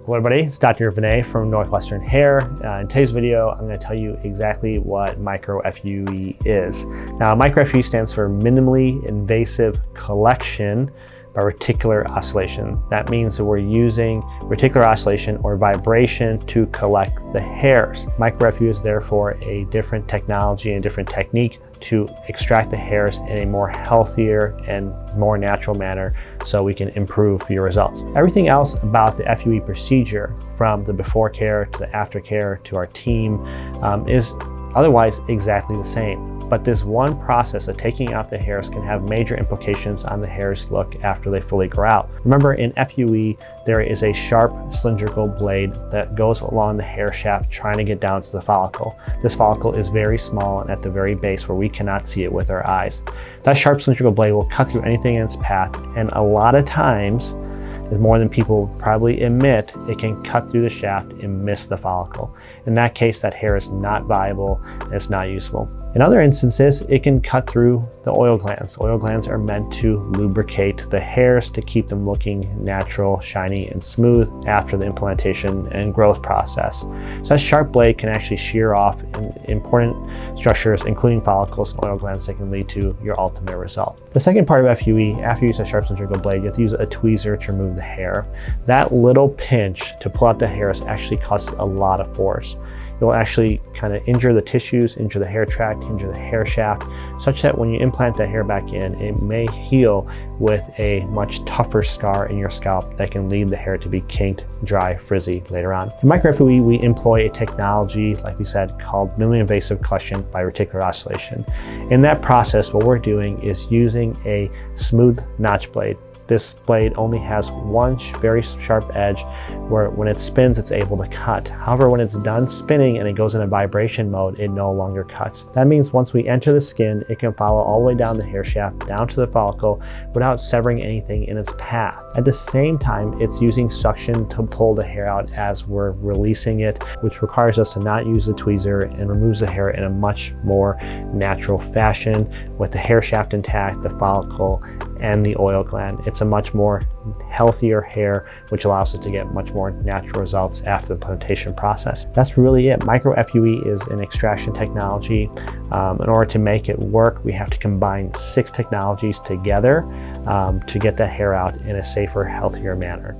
Hello everybody, it's Dr. Vinay from Northwestern Hair. In today's video, I'm going to tell you exactly what Micro FUE is. Now, Micro FUE stands for minimally invasive collection by reticular oscillation. That means that we're using reticular oscillation or vibration to collect the hairs. Micro FUE is therefore a different technology and different technique to extract the hairs in a more healthier and more natural manner so we can improve your results. Everything else about the FUE procedure, from the before care to the aftercare to our team, is otherwise exactly the same. But this one process of taking out the hairs can have major implications on the hair's look after they fully grow out. Remember, in FUE, there is a sharp cylindrical blade that goes along the hair shaft trying to get down to the follicle. This follicle is very small and at the very base where we cannot see it with our eyes. That sharp cylindrical blade will cut through anything in its path, and a lot of times, more than people probably admit, it can cut through the shaft and miss the follicle. In that case, that hair is not viable and it's not useful. In other instances, it can cut through the oil glands. Oil glands are meant to lubricate the hairs to keep them looking natural, shiny, and smooth after the implantation and growth process. So that sharp blade can actually shear off important structures, including follicles and oil glands, that can lead to your ultimate result. The second part of FUE, after you use a sharp cylindrical blade, you have to use a tweezer to remove the hair. That little pinch to pull out the hairs actually causes a lot of force. It will actually kind of injure the tissues, injure the hair tract, injure the hair shaft, such that when you implant that hair back in, it may heal with a much tougher scar in your scalp that can lead the hair to be kinked, dry, frizzy later on. In Micro FUE, we employ a technology, like we said, called minimally invasive collection by reticular oscillation. In that process, what we're doing is using a smooth notch blade. This blade only has one very sharp edge where when it spins, it's able to cut. However, when it's done spinning and it goes into vibration mode, it no longer cuts. That means once we enter the skin, it can follow all the way down the hair shaft, down to the follicle, without severing anything in its path. At the same time, it's using suction to pull the hair out as we're releasing it, which requires us to not use the tweezer and removes the hair in a much more natural fashion with the hair shaft intact, the follicle, and the oil gland. It's a much more healthier hair, which allows it to get much more natural results after the implantation process. That's really it. Micro FUE is an extraction technology. In order to make it work, we have to combine 6 technologies together to get that hair out in a safer, healthier manner.